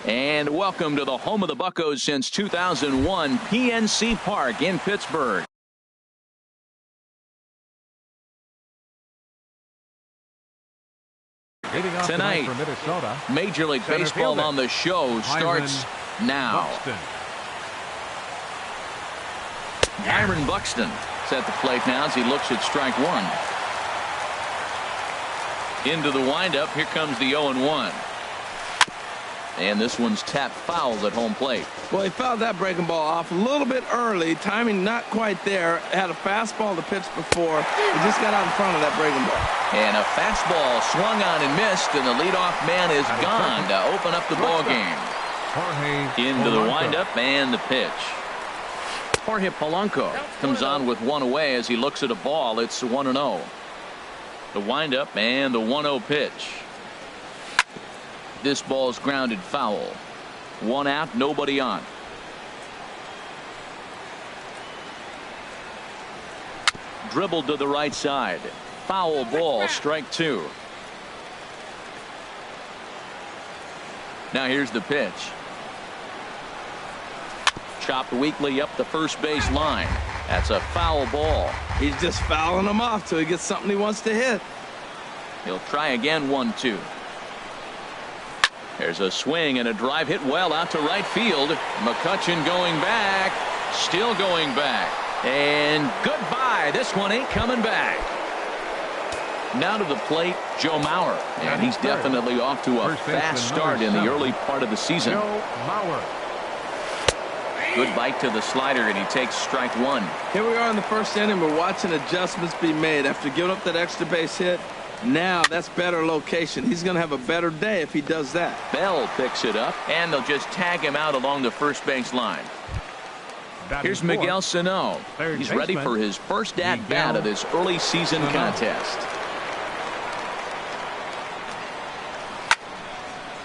And welcome to the home of the Buccos since 2001, PNC Park in Pittsburgh. Tonight, Major League Baseball on the show starts now. Byron Buxton is at the plate now as he looks at strike one. Into the windup, here comes the 0-1. And this one's tapped foul at home plate. Well, he fouled that breaking ball off a little bit early. Timing not quite there. Had a fastball to pitch before. He just got out in front of that breaking ball. And a fastball swung on and missed, and the leadoff man is gone to open up the ball game. Into the windup and the pitch. Jorge Polanco comes on with one away as he looks at a ball. It's 1-0. The windup and the 1-0 pitch. This ball's grounded foul. One out, nobody on. Dribbled to the right side. Foul ball, strike two. Now here's the pitch. Chopped weakly up the first base line. That's a foul ball. He's just fouling him off till he gets something he wants to hit. He'll try again, 1-2. There's a swing and a drive hit well out to right field. McCutchen going back. Still going back. And goodbye. This one ain't coming back. Now to the plate, Joe Mauer. And he's definitely off to a fast start in the early part of the season. Joe Mauer. Good bite to the slider, and he takes strike one. Here we are in the first inning. We're watching adjustments be made after giving up that extra base hit. Now that's better location. He's going to have a better day if he does that. Bell picks it up, and they'll just tag him out along the first base line. Here's Miguel Sano. He's ready for his first at-bat of this early season contest.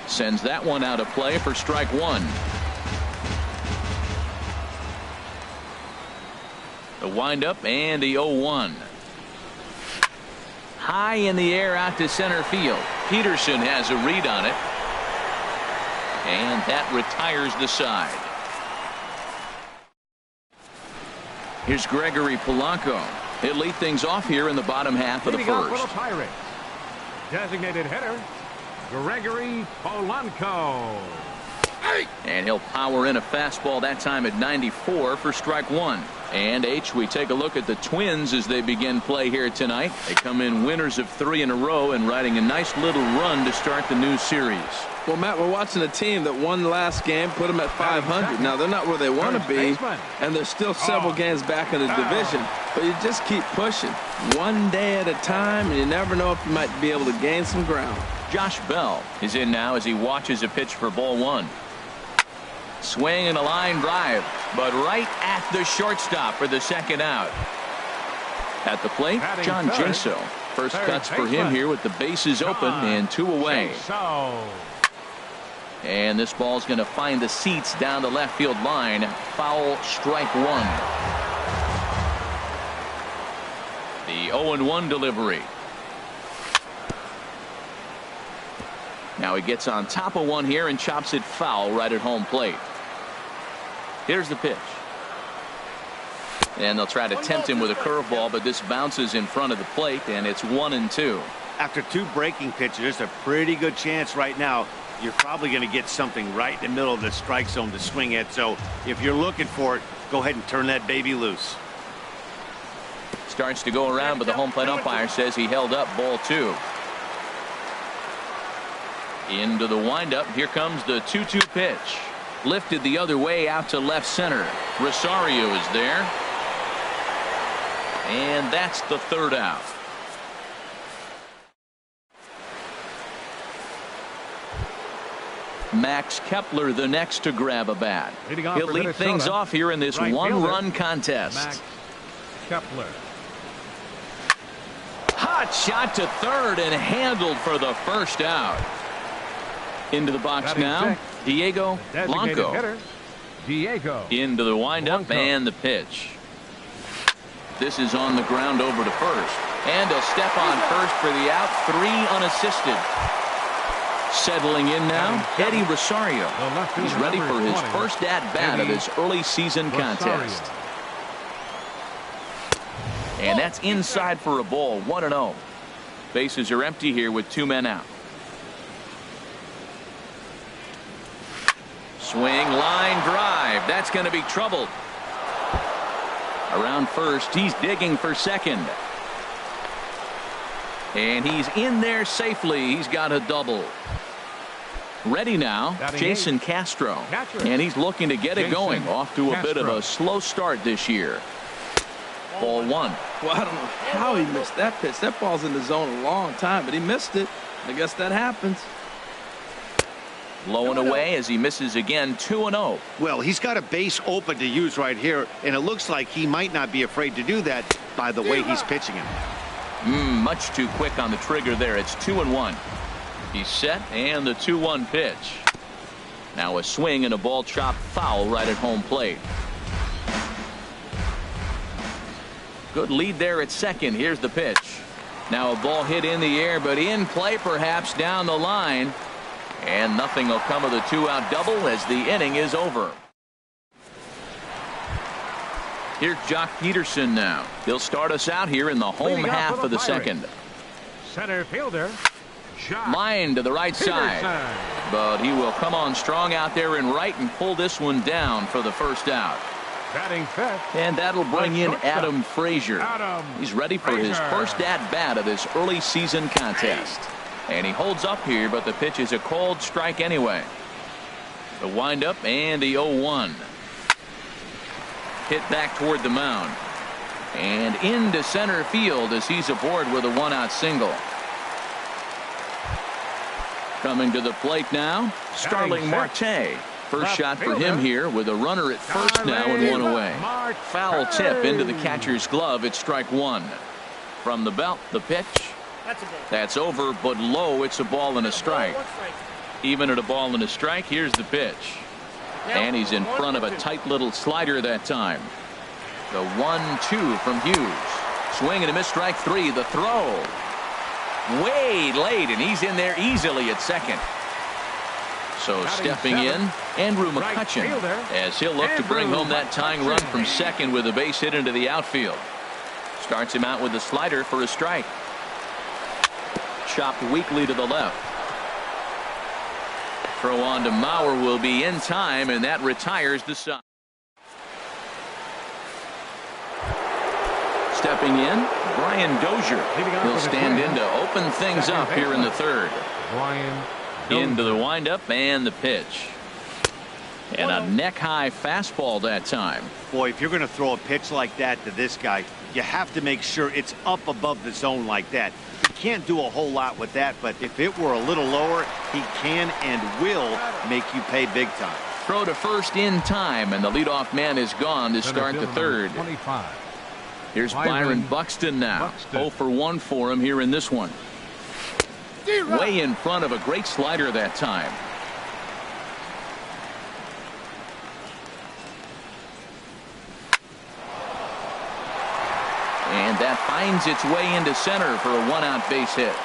Sends that one out of play for strike one. The windup and the 0-1. High in the air out to center field. Peterson has a read on it. And that retires the side. Here's Gregory Polanco. He'll lead things off here in the bottom half of the first. For the Pirates, designated hitter, Gregory Polanco. And he'll power in a fastball that time at 94 for strike one. And we take a look at the Twins as they begin play here tonight. They come in winners of 3 in a row and riding a nice little run to start the new series. Well, Matt, we're watching a team that won the last game, put them at 500. Now, they're not where they want to be, and there's still several games back in the division. But you just keep pushing one day at a time, and you never know if you might be able to gain some ground. Josh Bell is in now as he watches a pitch for ball one. Swing and a line drive, but right at the shortstop for the second out. At the plate, John Jaso. First cuts for him here with the bases open and 2 away. And this ball's going to find the seats down the left field line. Foul, strike one. The 0-1 delivery. Now he gets on top of one here and chops it foul right at home plate. Here's the pitch. And they'll try to tempt him with a curveball, but this bounces in front of the plate, and it's 1-2. After 2 breaking pitches, there's a pretty good chance right now you're probably going to get something right in the middle of the strike zone to swing at. So if you're looking for it, go ahead and turn that baby loose. Starts to go around, but the home plate umpire says he held up ball 2. Into the windup. Here comes the 2-2 pitch. Lifted the other way out to left center. Rosario is there. And that's the third out. Max Kepler the next to grab a bat. He'll lead things off here in this one-run contest. Max Kepler. Hot shot to third and handled for the first out. Into the box now, Diego Blanco. Hitter, Diego into the windup and the pitch. This is on the ground over to first. And he'll step on first for the out. 3 unassisted. Settling in now, Eddie Rosario. He's ready for his first at-bat of this early season contest. And that's inside for a ball, 1-0. Bases are empty here with 2 men out. Swing, line drive. That's going to be trouble. Around first, he's digging for second. And he's in there safely. He's got a double. Ready now, Jason Castro. And he's looking to get it going. Off to a bit of a slow start this year. Ball 1. Well, I don't know how he missed that pitch. That ball's in the zone a long time, but he missed it. I guess that happens. Low and away as he misses again. 2-0. Well, he's got a base open to use right here, and it looks like he might not be afraid to do that by the way he's pitching him. Much too quick on the trigger there. It's 2-1. He's set, and the 2-1 pitch. Now a swing and a ball chopped foul right at home plate. Good lead there at second. Here's the pitch. Now a ball hit in the air, but in play perhaps down the line. And nothing will come of the 2-out double as the inning is over. Here's Jock Peterson now. He'll start us out here in the home half of the second. Center fielder. Line to the right side. But he will come on strong out there in right and pull this one down for the first out. Batting fifth. And that'll bring in Adam Frazier. He's ready for his first at-bat of this early season contest. And he holds up here, but the pitch is a called strike anyway. The windup and the 0-1. Hit back toward the mound. And into center field as he's aboard with a 1-out single. Coming to the plate now, Starling Marte. First shot for him here with a runner at first now and 1 away. Foul tip into the catcher's glove. It's strike 1. From the belt, the pitch. That's over, but low. It's a ball and a strike. Even at a ball and a strike, here's the pitch. And he's in front of a tight little slider that time. The 1-2 from Hughes. Swing and a miss, strike 3. The throw. Way late, and he's in there easily at second. So stepping in, Andrew McCutchen, as he'll look to bring home that tying run from second with a base hit into the outfield. Starts him out with a slider for a strike. Chopped weakly to the left. Throw on to Mauer will be in time, and that retires the side. Stepping in, Brian Dozier. He'll stand in to open things up here in the third. Into the windup and the pitch. And a neck-high fastball that time. Boy, if you're going to throw a pitch like that to this guy, you have to make sure it's up above the zone like that. He can't do a whole lot with that, but if it were a little lower, he can and will make you pay big time. Throw to first in time, and the leadoff man is gone to start the third. Here's Byron Buxton now. 0 for 1 for him here in this one. Way in front of a great slider that time. And that finds its way into center for a 1-out base hit.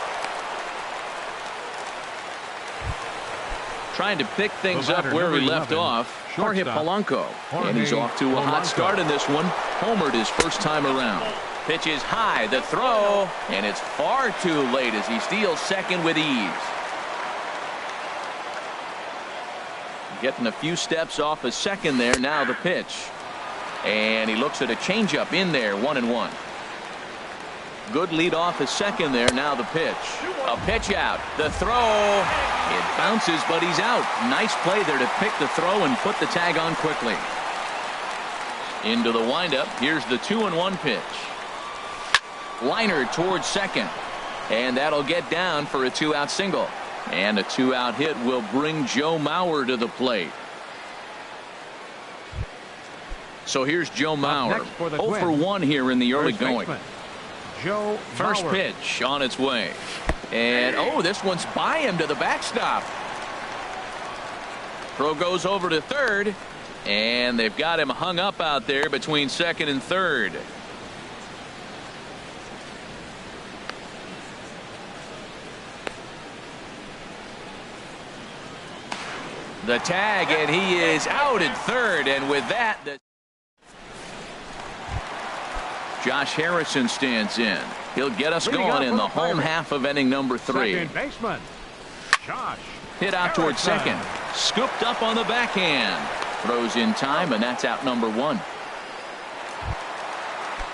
Trying to pick things up where he left off. Jorge Polanco. And he's off to a hot start in this one. Homered his first time around. Pitch is high, the throw, and it's far too late as he steals second with ease. Getting a few steps off a second there. Now the pitch. And he looks at a changeup in there, 1-1. Good lead off his second there. Now the pitch. A pitch out. The throw. It bounces, but he's out. Nice play there to pick the throw and put the tag on quickly. Into the windup. Here's the 2-1 pitch. Liner towards second. And that'll get down for a 2-out single. And a 2-out hit will bring Joe Mauer to the plate. So here's Joe Mauer. 0 for 1 here in the early going. First pitch on its way. And oh, this one's by him to the backstop. Throw goes over to third. And they've got him hung up out there between second and third. The tag, and he is out at third, and with that, Josh Harrison stands in. He'll get us going in the home half of inning number 3. Second baseman, Josh Hit out towards second. Scooped up on the backhand. Throws in time, and that's out number 1.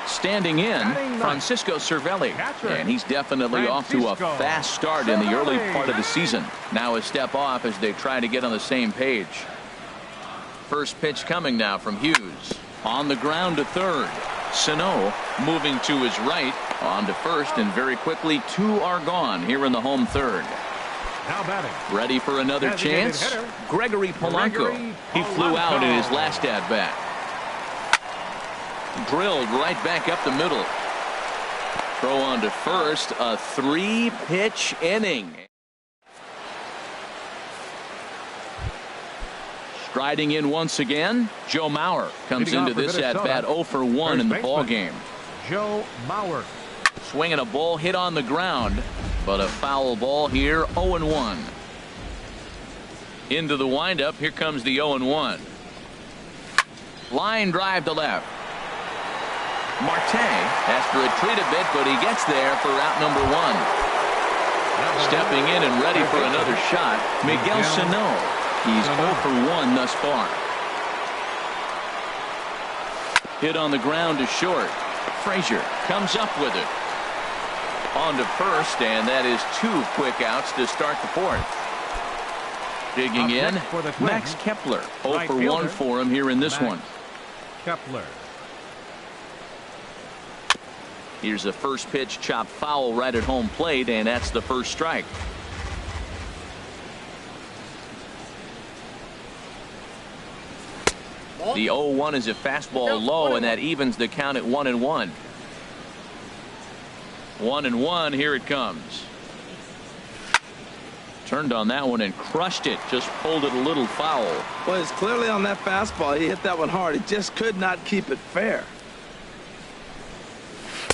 Standing in, Francisco Cervelli. And he's definitely off to a fast start in the early part of the season. Now a step off as they try to get on the same page. First pitch coming now from Hughes. On the ground to third. Sano moving to his right. On to first, and very quickly 2 are gone here in the home third. Now batting. Ready for another chance? Hitter, Gregory Polanco. He flew out in his last at-bat. Drilled right back up the middle. Throw on to first. A 3-pitch inning. Striding in once again, Joe Mauer comes into this at-bat 0 for 1 in the ball game. Joe Mauer. Swinging a ball hit on the ground, but a foul ball here, 0-1. Into the windup, here comes the 0-1. Line drive to left. Marte has to retreat a bit, but he gets there for out number 1. Stepping in and ready for another shot, Miguel Sano. He's 0 for 1 thus far. Hit on the ground to short. Frazier comes up with it. On to first, and that is 2 quick outs to start the 4th. Digging in, Max Kepler. 0 for 1 for him here in this one. Kepler. Here's a first pitch chop foul right at home plate, and that's the first strike. The 0-1 is a fastball low, and that evens the count at 1-1. 1-1, here it comes. Turned on that one and crushed it. Just pulled it a little foul. Well, it's clearly on that fastball. He hit that one hard. He just could not keep it fair.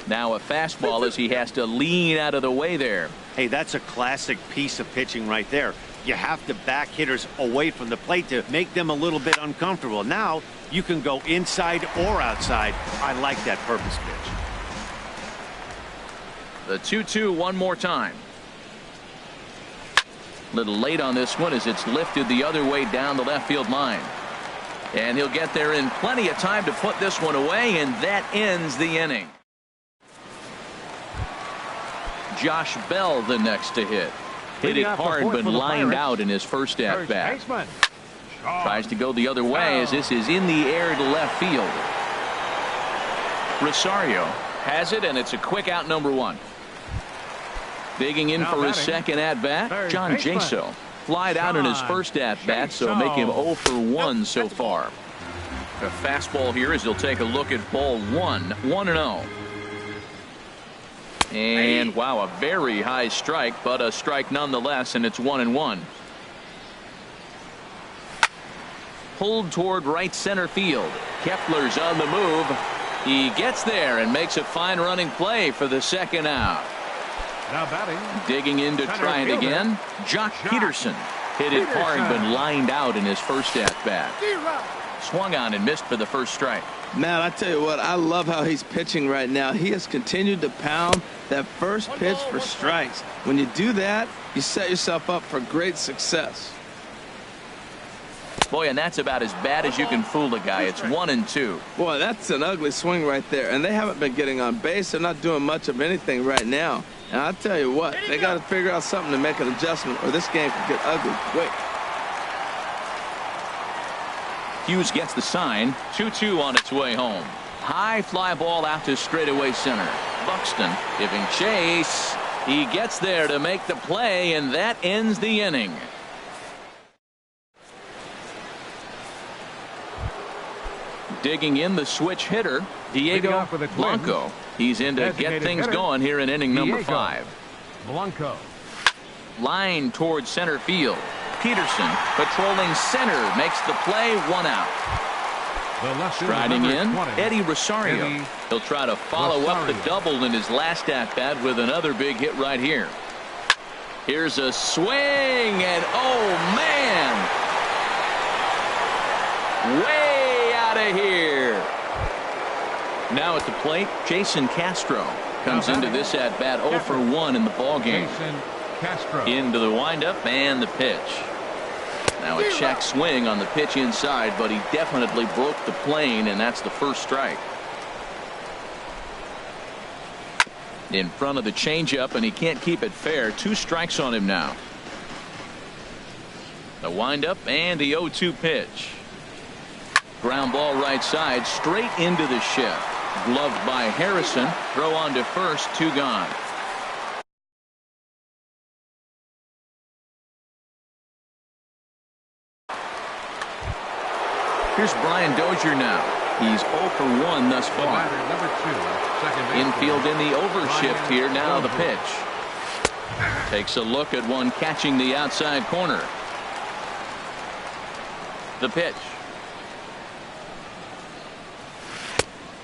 Now a fastball as he has to lean out of the way there. Hey, that's a classic piece of pitching right there. You have to back hitters away from the plate to make them a little bit uncomfortable. Now you can go inside or outside. I like that purpose pitch. The 2-2 one more time. Little late on this one as it's lifted the other way down the left field line. And he'll get there in plenty of time to put this one away, and that ends the inning. Josh Bell the next to hit. Hit it hard but lined out in his first at bat. Tries to go the other way as this is in the air to left field. Rosario has it, and it's a quick out number 1. Digging in for his second at bat, John Jaso. Flied out in his first at bat, so make him 0 for 1 so far. A fastball here as he'll take a look at ball 1, 1-0. And wow, a very high strike, but a strike nonetheless, and it's 1-1. Pulled toward right center field. Kepler's on the move. He gets there and makes a fine running play for the second out. Now batting. Digging in to try it again. Jock Peterson hit it hard but lined out in his first at bat. Swung on and missed for the first strike. Man, I tell you what, I love how he's pitching right now. He has continued to pound that first pitch for strikes. When you do that, you set yourself up for great success. Boy, and that's about as bad as you can fool a guy. It's 1-2. Boy, that's an ugly swing right there. And they haven't been getting on base. They're not doing much of anything right now. And I'll tell you what, they got to figure out something to make an adjustment, or this game could get ugly quick. Hughes gets the sign. 2-2 on its way home. High fly ball out to straightaway center. Buxton giving chase. He gets there to make the play, and that ends the inning. Digging in the switch hitter, Diego Blanco. He's in to get things going here in inning number 5. Blanco. Line towards center field. Peterson patrolling center makes the play, 1 out. Striding in, Eddie Rosario. He'll try to follow up the double in his last at bat with another big hit right here. Here's a swing, and oh man, of here. Now at the plate, Jason Castro comes into this at bat 0 for 1 in the ball game. Jason Castro. Into the windup and the pitch. Now a check swing on the pitch inside, but he definitely broke the plane, and that's the first strike. In front of the changeup, and he can't keep it fair. 2 strikes on him now. The windup and the 0-2 pitch. Ground ball right side, straight into the shift. Gloved by Harrison. Throw on to first, 2 gone. Here's Brian Dozier now. He's 0 for 1 thus far. Number 2, second base. Infield in the overshift here. Now the pitch. Takes a look at one catching the outside corner. The pitch.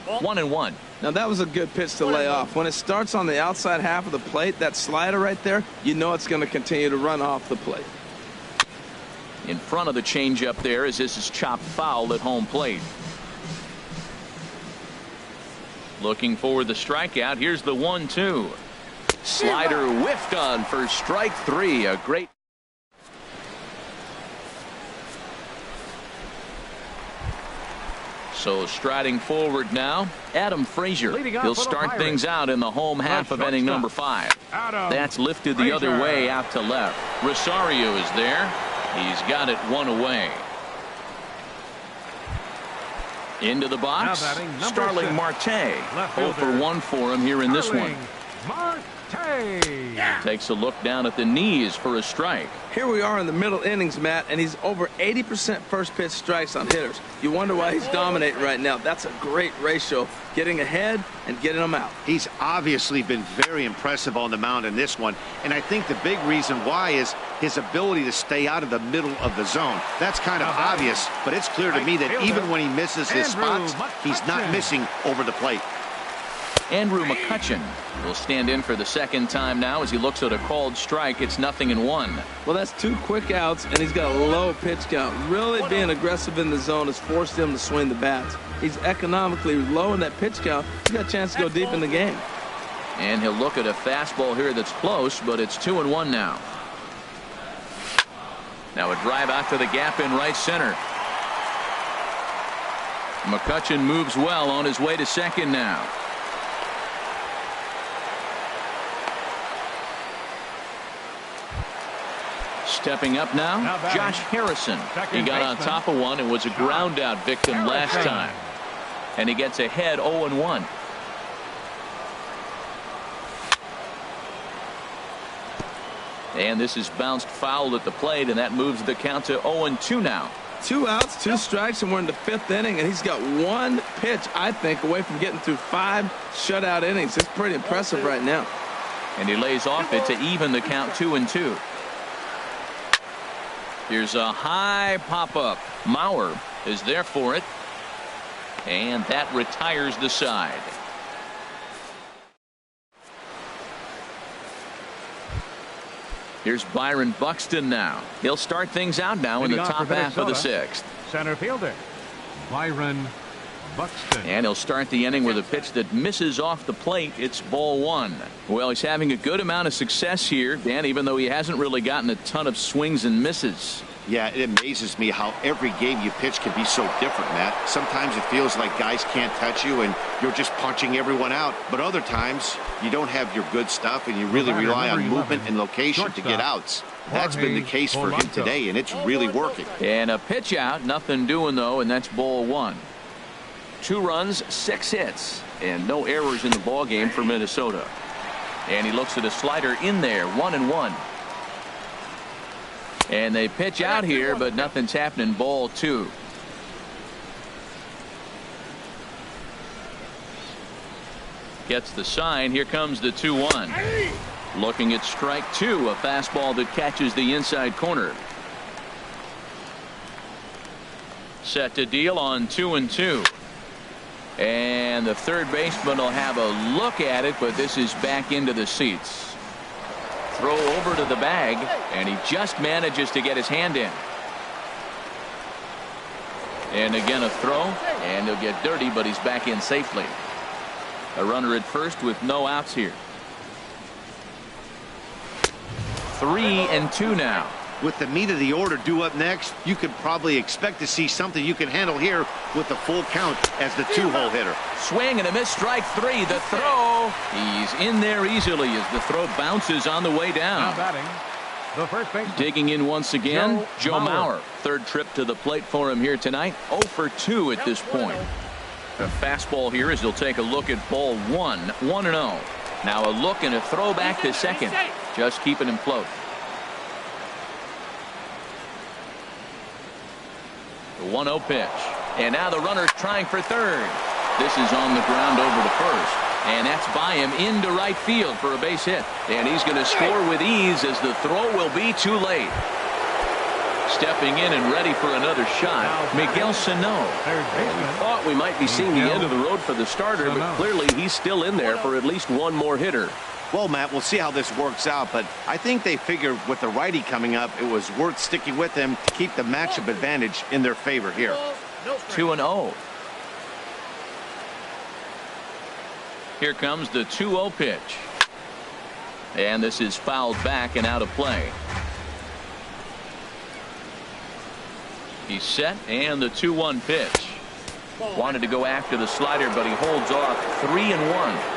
1-1. Now that was a good pitch to lay off. When it starts on the outside half of the plate, that slider right there, you know it's going to continue to run off the plate. In front of the changeup there as this is chopped foul at home plate. Looking for the strikeout. Here's the 1-2. Slider whiffed on for strike 3. A great. So striding forward now, Adam Frazier. He'll start things out in the home half of inning number 5. That's lifted the other way out to left. Rosario is there. He's got it 1 away. Into the box, Starling Marte. 0 for 1 for him here in this one. Takes a look down at the knees for a strike. Here we are in the middle innings, Matt, and he's over 80% first pitch strikes on hitters. You wonder why he's dominating right now. That's a great ratio, getting ahead and getting them out. He's obviously been very impressive on the mound in this one, and I think the big reason why is his ability to stay out of the middle of the zone. That's kind of obvious, but it's clear to me that even when he misses his spots, he's not missing over the plate. Andrew McCutchen will stand in for the second time now as he looks at a called strike. It's 0-1. Well, that's 2 quick outs, and he's got a low pitch count. Really being aggressive in the zone has forced him to swing the bats. He's economically low in that pitch count. He's got a chance to go deep in the game. And he'll look at a fastball here that's close, but it's 2-1 now. Now a drive out to the gap in right center. McCutchen moves well on his way to second now. Stepping up now, Josh Harrison. He got on top of one and was a ground out victim last time. And he gets ahead 0-1. And this is bounced foul at the plate, and that moves the count to 0-2 now. 2 outs, 2 strikes, and we're in the 5th inning, and he's got 1 pitch, I think, away from getting through 5 shutout innings. It's pretty impressive right now. And he lays off it to even the count 2-2. Here's a high pop-up. Mauer is there for it. And that retires the side. Here's Byron Buxton now. He'll start things out now in the top half of the 6th. Center fielder Byron Buxton. And he'll start the inning with a pitch that misses off the plate. It's ball 1. Well, he's having a good amount of success here, Dan, even though he hasn't really gotten a ton of swings and misses. Yeah, it amazes me how every game you pitch can be so different, Matt. Sometimes it feels like guys can't touch you and you're just punching everyone out. But other times you don't have your good stuff and you really rely on movement and location to get outs. That's been the case for him today, and it's really working. And a pitch out, nothing doing though, and that's ball 1. 2 runs, 6 hits, and no errors in the ball game for Minnesota. And he looks at a slider in there, 1-1. And they pitch out here, but nothing's happening. Ball 2. Gets the sign. Here comes the 2-1. Looking at strike 2, a fastball that catches the inside corner. Set to deal on 2-2. And the third baseman will have a look at it, but this is back into the seats. Throw over to the bag, and he just manages to get his hand in. And again a throw, and he'll get dirty, but he's back in safely. A runner at first with no outs here. 3-2 now. With the meat of the order due up next, you could probably expect to see something you can handle here with the full count as the 2-hole hitter. Swing and a miss, strike 3. The throw. He's in there easily as the throw bounces on the way down. Now batting, the first baseman. Digging in once again, Joe Mauer. Mauer. Third trip to the plate for him here tonight. 0 for 2 at this point. A fastball here as he'll take a look at ball 1. 1-0. Now a look and a throw back to second. Just keeping him float. The 1-0 pitch. And now the runner's trying for third. This is on the ground over to first. And that's by him into right field for a base hit. And he's going to score with ease as the throw will be too late. Stepping in and ready for another shot, Miguel Sano. We thought we might be seeing the end of the road for the starter, but clearly he's still in there for at least one more hitter. Well, Matt, we'll see how this works out, but I think they figured with the righty coming up, it was worth sticking with him to keep the matchup advantage in their favor here. 2-0. Here comes the 2-0 pitch. And this is fouled back and out of play. He's set, and the 2-1 pitch. Wanted to go after the slider, but he holds off. 3-1.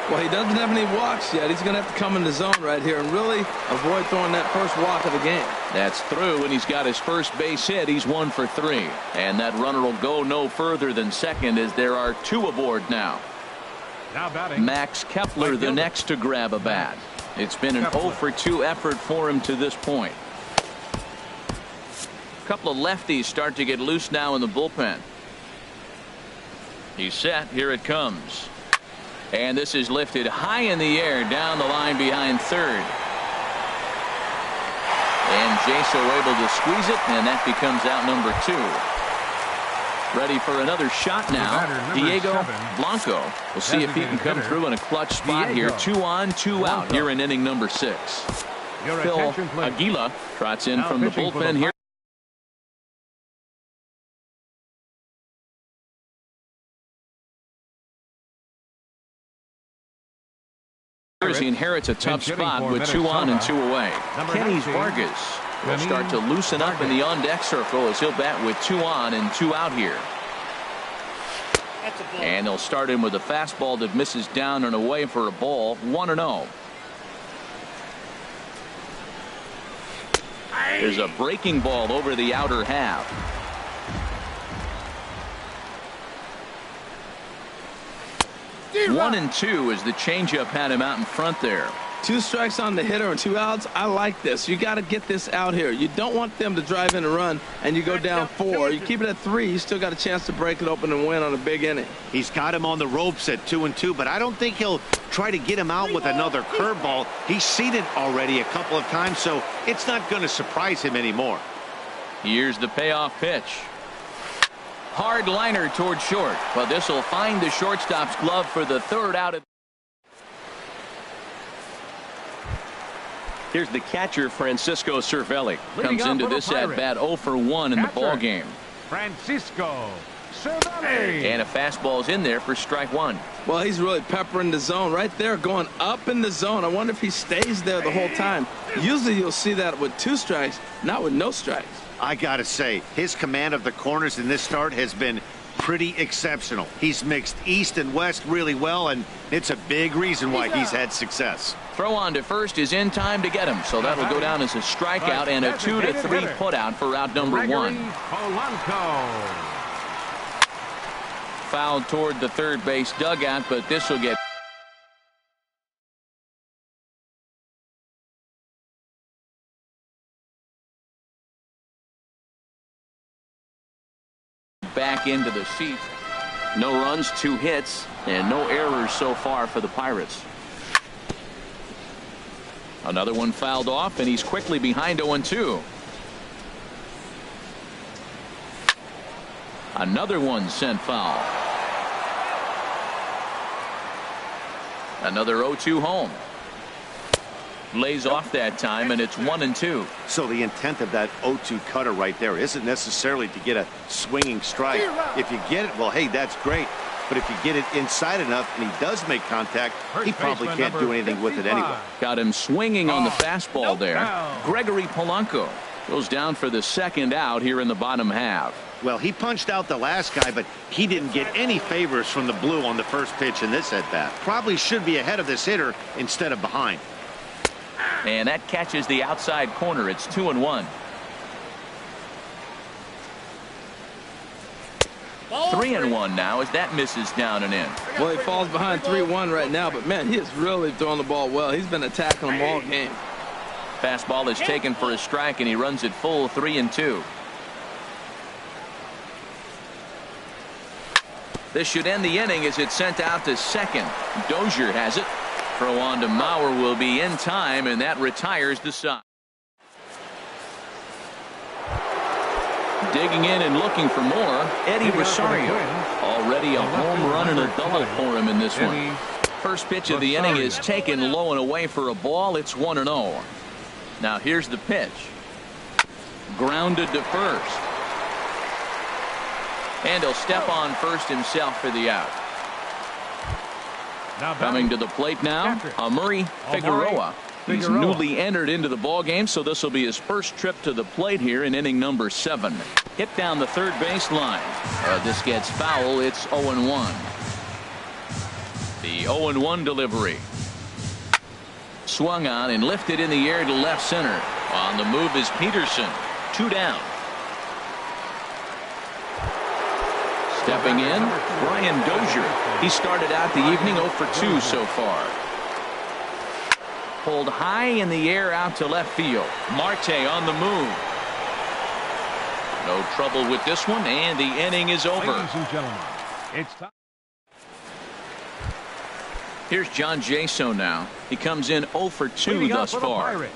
Well, he doesn't have any walks yet. He's going to have to come in the zone right here and really avoid throwing that first walk of the game. That's through, and he's got his first base hit. He's 1 for 3. And that runner will go no further than second as there are 2 aboard now. Now batting, Max Kepler, the next to grab a bat. It's been an 0 for 2 effort for him to this point. A couple of lefties start to get loose now in the bullpen. He's set. Here it comes. And this is lifted high in the air down the line behind third. And Jaso able to squeeze it, and that becomes out number 2. Ready for another shot now. Diego Blanco. We'll see if he can come through in a clutch spot here. 2 on, 2 out here in inning number 6. Phil Aguila trots in from the bullpen here. He inherits a tough spot with 2 on and 2 away. Kenny Vargas will start to loosen up in the on-deck circle as he'll bat with 2 on and 2 out here. And they'll start him with a fastball that misses down and away for a ball. 1-0. There's a breaking ball over the outer half. 1-2 as the changeup had him out in front there. 2 strikes on the hitter and 2 outs. I like this. You got to get this out here. You don't want them to drive in a run and you go down 4. You keep it at 3. You still got a chance to break it open and win on a big inning. He's got him on the ropes at 2-2, but I don't think he'll try to get him out with another curveball. He's seen it already a couple of times, so it's not going to surprise him anymore. Here's the payoff pitch. Hard liner toward short, but this will find the shortstop's glove for the 3rd out of. Here's the catcher, Francisco Cervelli. Comes into this at bat 0 for 1 in the ball game. Francisco Cervelli. And a fastball's in there for strike 1. Well, he's really peppering the zone right there, going up in the zone. I wonder if he stays there the whole time. Usually you'll see that with 2 strikes, not with no strikes. I gotta say, his command of the corners in this start has been pretty exceptional. He's mixed east and west really well, and it's a big reason why he's had success. Throw on to first is in time to get him, so that'll go down as a strikeout and a 2-3 putout for out number 1. Fouled toward the third base dugout, but this will get back into the seats. No runs, 2 hits, and no errors so far for the Pirates. Another one fouled off, and he's quickly behind 0-2. Another one sent foul. Another 0-2 home. Lays off that time, and it's 1-2. So the intent of that 0-2 cutter right there isn't necessarily to get a swinging strike. If you get it, well, hey, that's great. But if you get it inside enough and he does make contact, he probably can't do anything with it anyway. Got him swinging on the fastball there. Gregory Polanco goes down for the second out here in the bottom half. Well, he punched out the last guy, but he didn't get any favors from the blue on the first pitch in this at-bat. Probably should be ahead of this hitter instead of behind. And that catches the outside corner. It's 2-1. 3-1 now as that misses down and in. Well, he falls behind 3-1 right now, but man, he is really throwing the ball well. He's been attacking them all game. Fastball is taken for a strike, and he runs it full 3-2. This should end the inning as it's sent out to second. Dozier has it. Throw on to Mauer will be in time, and that retires the side. Digging in and looking for more, Eddie Rosario. Already a home run and a double for him in this one. First pitch of the inning is taken low and away for a ball. It's 1-0. Now here's the pitch. Grounded to first. And he'll step on first himself for the out. Coming to the plate now, Amuri Figueroa. He's newly entered into the ball game, so this will be his first trip to the plate here in inning number 7. Hit down the third baseline. This gets foul. It's 0-1. The 0-1 delivery. Swung on and lifted in the air to left center. On the move is Peterson. 2 down. Stepping in, Brian Dozier. He started out the evening 0 for 2 so far. Pulled high in the air out to left field. Marte on the move. No trouble with this one, and the inning is over. Ladies and gentlemen, it's time. Here's John Jaso now. He comes in 0 for 2 thus far.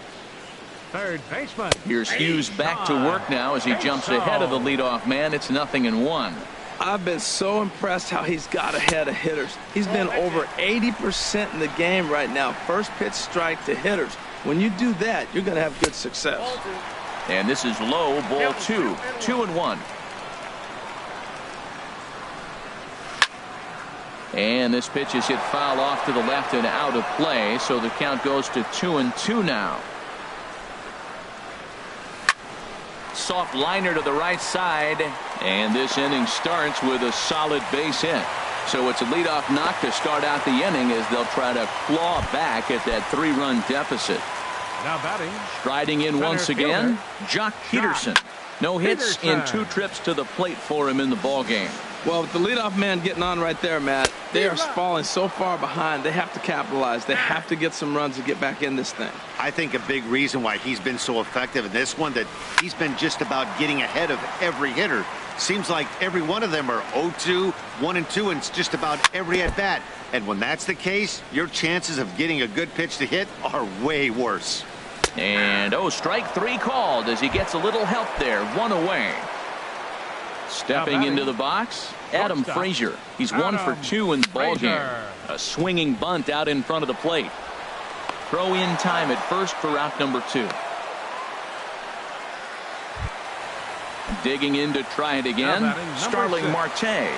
Third baseman. Here's Hughes back to work now as he jumps ahead of the leadoff man. It's 0-1. I've been so impressed how he's got ahead of hitters. He's been over 80% in the game right now. First pitch strike to hitters. When you do that, you're going to have good success. And this is low, ball 2. 2-1. And this pitch is hit foul off to the left and out of play, so the count goes to 2-2 now. Soft liner to the right side, and this inning starts with a solid base hit. So it's a leadoff knock to start out the inning as they'll try to claw back at that 3-run deficit. Now batting. Striding in once again, Jock Peterson. No hits in 2 trips to the plate for him in the ball game. Well, with the leadoff man getting on right there, Matt, they are falling so far behind. They have to capitalize. They have to get some runs to get back in this thing. I think a big reason why he's been so effective in this one, that he's been just about getting ahead of every hitter. Seems like every one of them are 0-2, 1-2, and it's just about every at-bat. And when that's the case, your chances of getting a good pitch to hit are way worse. And, strike 3 called as he gets a little help there. 1 away. Stepping into the box, Adam Frazier. He's 1 for 2 in the ball game. A swinging bunt out in front of the plate. Throw in time at first for out number 2. Digging in to try it again. Starling Marte. 0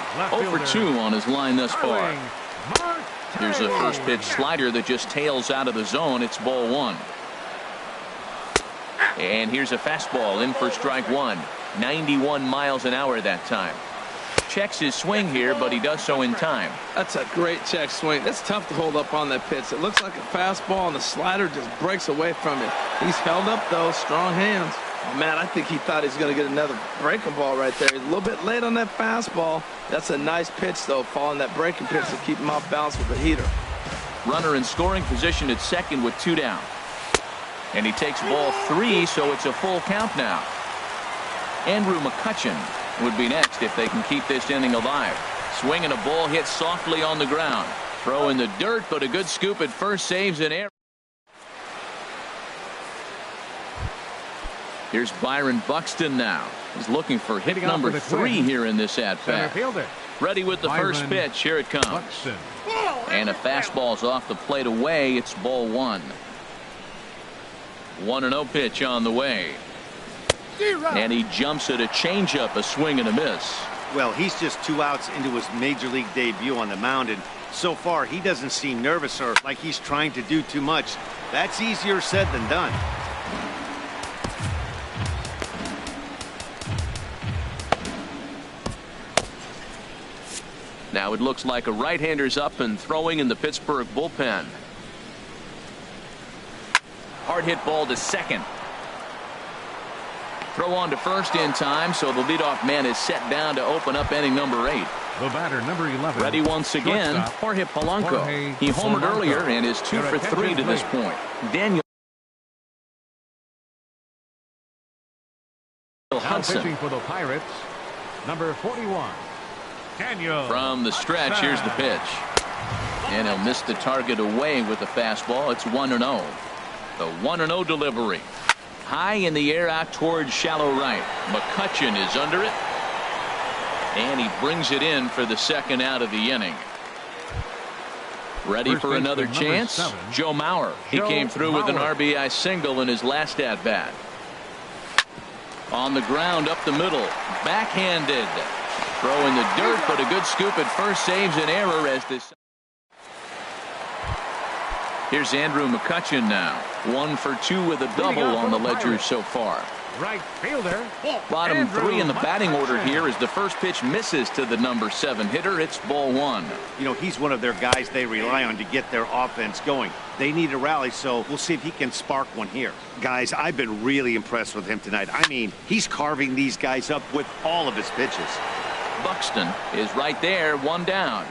for 2 on his line thus far. Here's a first pitch slider that just tails out of the zone. It's ball 1. And here's a fastball in for strike 1. 91 miles an hour that time. Checks his swing here, but he does so in time. That's a great check swing. That's tough to hold up on that pitch. It looks like a fastball, and the slider just breaks away from it. He's held up, though. Strong hands. Oh, man, I think he thought he was going to get another breaking ball right there. He's a little bit late on that fastball. That's a nice pitch, though, following that breaking pitch to keep him off balance with the heater. Runner in scoring position at second with 2 down. And he takes ball 3, so it's a full count now. Andrew McCutchen would be next if they can keep this inning alive. Swinging a ball hit softly on the ground. Throw in the dirt, but a good scoop at first saves an error. Here's Byron Buxton now. He's looking for hit number 3 here in this at-bat. Ready with the first pitch. Here it comes. And a fastball's off the plate away. It's ball 1. 1-0 pitch on the way. And he jumps at a changeup, a swing and a miss. Well, he's just 2 outs into his major league debut on the mound, and so far he doesn't seem nervous or like he's trying to do too much. That's easier said than done. Now it looks like a right-hander's up and throwing in the Pittsburgh bullpen. Hard hit ball to second. Throw on to first in time, so the leadoff man is set down to open up inning number 8. The batter, number 11. Ready once again, Jorge Polanco. He homered earlier and is 2 for 3 to this point. Daniel Hudson. Pitching for the Pirates, number 41. Daniel. From the stretch, here's the pitch. And he'll miss the target away with the fastball. It's 1-0. The 1-0 delivery. High in the air out towards shallow right. McCutcheon is under it. And he brings it in for the second out of the inning. Ready for another chance? 7. Joe Mauer. He came through with an RBI single in his last at-bat. On the ground up the middle. Backhanded. Throw in the dirt, but a good scoop at first saves an error as this. Here's Andrew McCutcheon now. 1 for 2 with a double on the ledger so far. Right fielder. Bottom Andrew 3 in the batting order McCutcheon. here as the first pitch misses to the number 7 hitter. It's ball 1. You know, he's one of their guys they rely on to get their offense going. They need a rally, so we'll see if he can spark one here. Guys, I've been really impressed with him tonight. I mean, he's carving these guys up with all of his pitches. Buxton is right there, 1 down.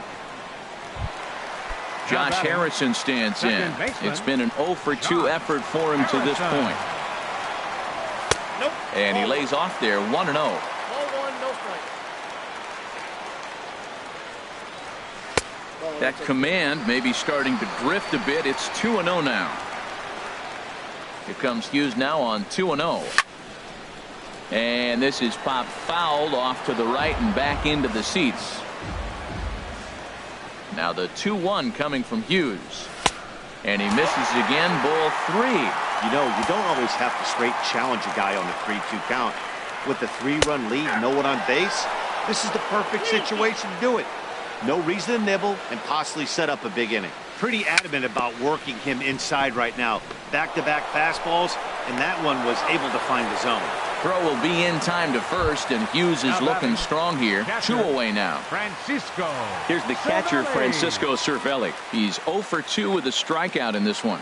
Josh Harrison stands in. It's been an 0 for 2 effort for him to this point. And he lays off there, 1-0. That command may be starting to drift a bit. It's 2-0 now. Here comes Hughes now on 2-0. And this is popped fouled off to the right and back into the seats. Now the 2-1 coming from Hughes. And he misses again, ball 3. You know, you don't always have to straight challenge a guy on the 3-2 count. With the 3-run lead, no one on base, this is the perfect situation to do it. No reason to nibble and possibly set up a big inning. Pretty adamant about working him inside right now. Back-to-back fastballs, and that one was able to find the zone. Throw will be in time to first, and Hughes is looking strong here. 2 away now. Francisco. Here's the catcher, Francisco Cervelli. He's 0 for 2 with a strikeout in this one.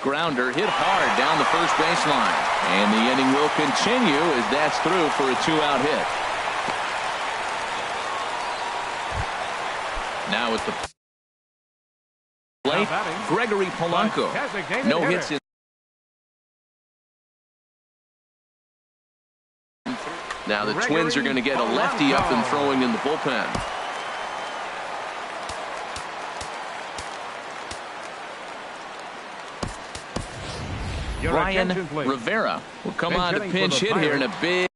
Grounder hit hard down the first baseline. And the inning will continue as that's through for a 2-out hit. Now at the plate, Gregory Polanco. No hits in. Now the Twins are going to get a lefty up and throwing in the bullpen. Ryan Rivera will come on to pinch hit here in a big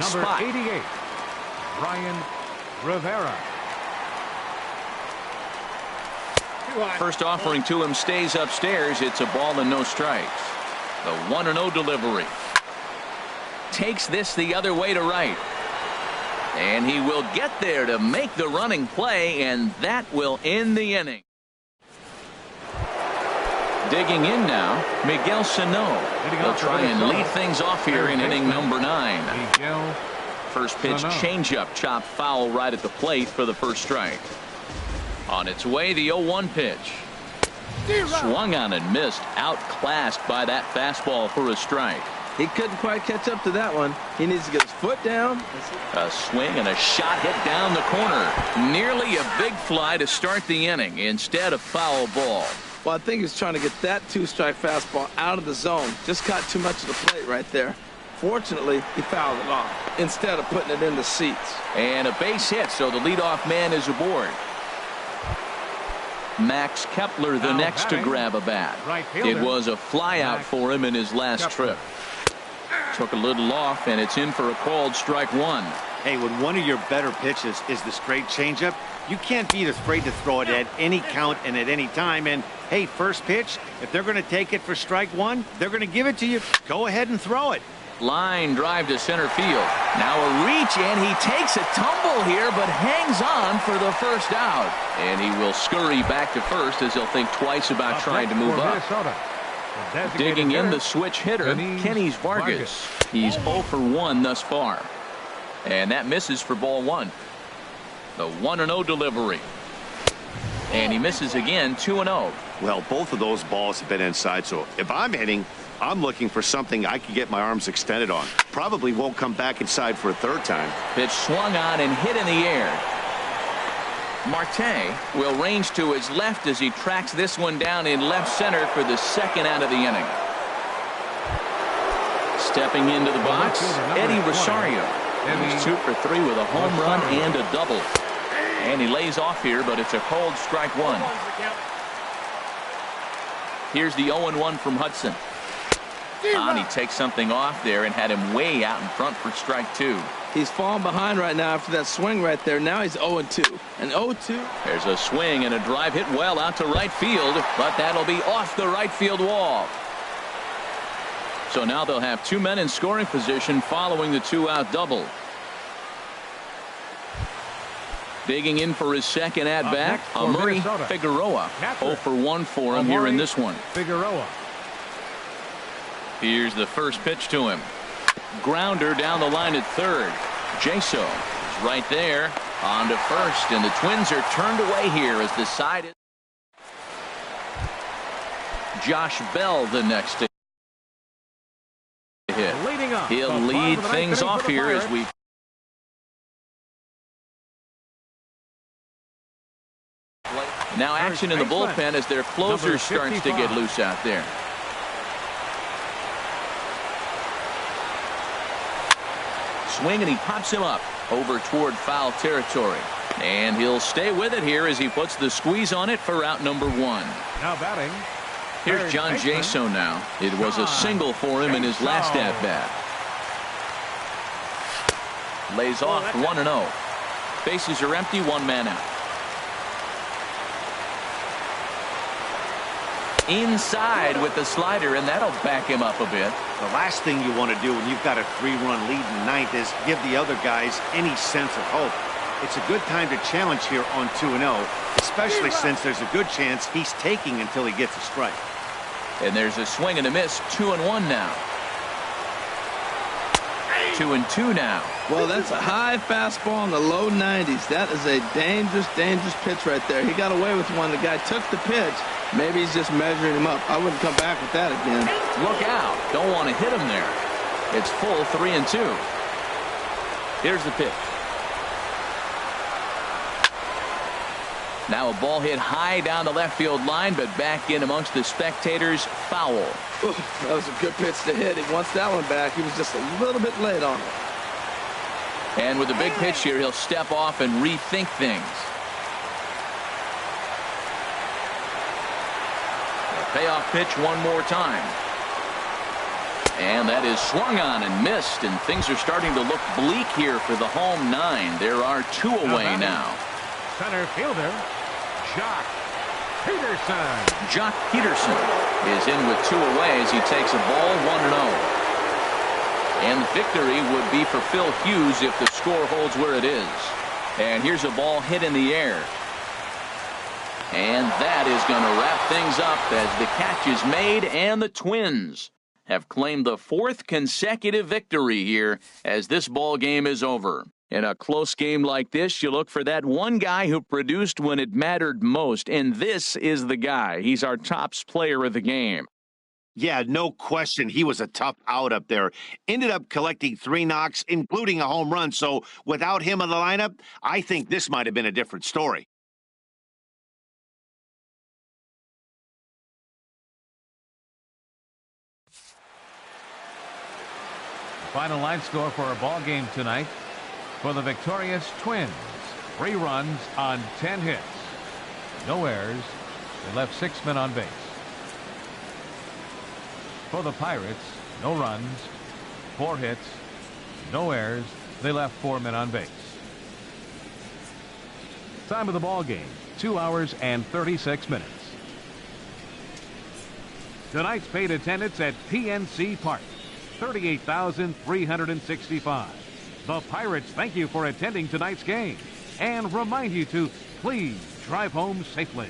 spot. Number 88, Ryan Rivera. First offering to him stays upstairs. It's a ball and no strikes. The 1-0 delivery. Takes this the other way to right. And he will get there to make the running play, and that will end the inning. Digging in now, Miguel Sano. They'll try and lead things off here in inning number 9. First pitch changeup, chopped foul right at the plate for the first strike. On its way, the 0-1 pitch. Swung on and missed, outclassed by that fastball for a strike. He couldn't quite catch up to that one. He needs to get his foot down. A swing and a shot hit down the corner. Nearly a big fly to start the inning instead of foul ball. Well, I think he's trying to get that 2-strike fastball out of the zone. Just caught too much of the plate right there. Fortunately, he fouled it off instead of putting it in the seats. And a base hit, so the leadoff man is aboard. Max Kepler the next to grab a bat. It was a flyout for him in his last trip. Took a little off, and it's in for a called strike 1. Hey, when one of your better pitches is the straight changeup, You can't be afraid to throw it at any count and at any time. And, hey, first pitch, if they're going to take it for strike one, they're going to give it to you. Go ahead and throw it. Line drive to center field. Now a reach, and he takes a tumble here, but hangs on for the first out. And he will scurry back to first as he'll think twice about trying to move up. Digging in the switch hitter, Kenny Vargas. He's 0 for 1 thus far. And that misses for ball 1. The 1-0 delivery. And he misses again, 2-0. Well, both of those balls have been inside, so if I'm hitting, I'm looking for something I can get my arms extended on. Probably won't come back inside for a third time. Pitch swung on and hit in the air. Marte will range to his left as he tracks this one down in left center for the second out of the inning. Stepping into the box, Eddie Rosario. He's 2 for 3 with a home run and a double. And he lays off here, but it's a cold strike 1. Here's the 0-1 from Hudson. And he takes something off there and had him way out in front for strike 2. He's falling behind right now after that swing right there. Now he's 0-2. And 0-2. There's a swing and a drive hit well out to right field, but that'll be off the right field wall. So now they'll have 2 men in scoring position following the 2-out double. Digging in for his second at-bat, Amuri Figueroa. 0 for 1 for him here in this one. Figueroa. Here's the first pitch to him. Grounder down the line at third. Jaso is right there on to first, and the Twins are turned away here as the side is. Josh Bell the next to hit. He'll lead things off here as we. Now action in the bullpen as their closer starts to get loose out there. Swing, and he pops him up over toward foul territory. And he'll stay with it here as he puts the squeeze on it for out number 1. Now batting. Here's John Jaso now. It was a single for him in his last at-bat. Lays off 1-0. Bases are empty, 1 man out. Inside with the slider, and that'll back him up a bit. The last thing you want to do when you've got a 3-run lead in the ninth is give the other guys any sense of hope. It's a good time to challenge here on 2-0, especially since there's a good chance he's taking until he gets a strike. And there's a swing and a miss, 2-1 now. 2-2 now. Well, that's a high fastball in the low 90s. That is a dangerous, dangerous pitch right there. He got away with one. The guy took the pitch. Maybe he's just measuring him up. I wouldn't come back with that again. Look out. Don't want to hit him there. It's full 3-2. Here's the pitch. Now a ball hit high down the left field line, but back in amongst the spectators. Foul. Ooh, that was a good pitch to hit. He wants that one back. He was just a little bit late on it. And with a big pitch here, he'll step off and rethink things. A payoff pitch one more time. And that is swung on and missed, and things are starting to look bleak here for the home 9. There are 2 away now. Center fielder, Jock Peterson. Jock Peterson is in with 2 away as he takes a ball 1-0. And the victory would be for Phil Hughes if the score holds where it is. And here's a ball hit in the air. And that is going to wrap things up as the catch is made, and the Twins have claimed the 4th consecutive victory here as this ball game is over. In a close game like this, you look for that one guy who produced when it mattered most, and this is the guy. He's our top player of the game. Yeah, no question. He was a tough out up there. Ended up collecting 3 knocks, including a home run. So without him in the lineup, I think this might have been a different story. Final line score for our ball game tonight. For the victorious Twins, 3 runs on 10 hits. No errors. They left 6 men on base. For the Pirates, no runs, 4 hits, no errors. They left 4 men on base. Time of the ball game, 2 hours and 36 minutes. Tonight's paid attendance at PNC Park, 38,365. The Pirates thank you for attending tonight's game and remind you to please drive home safely.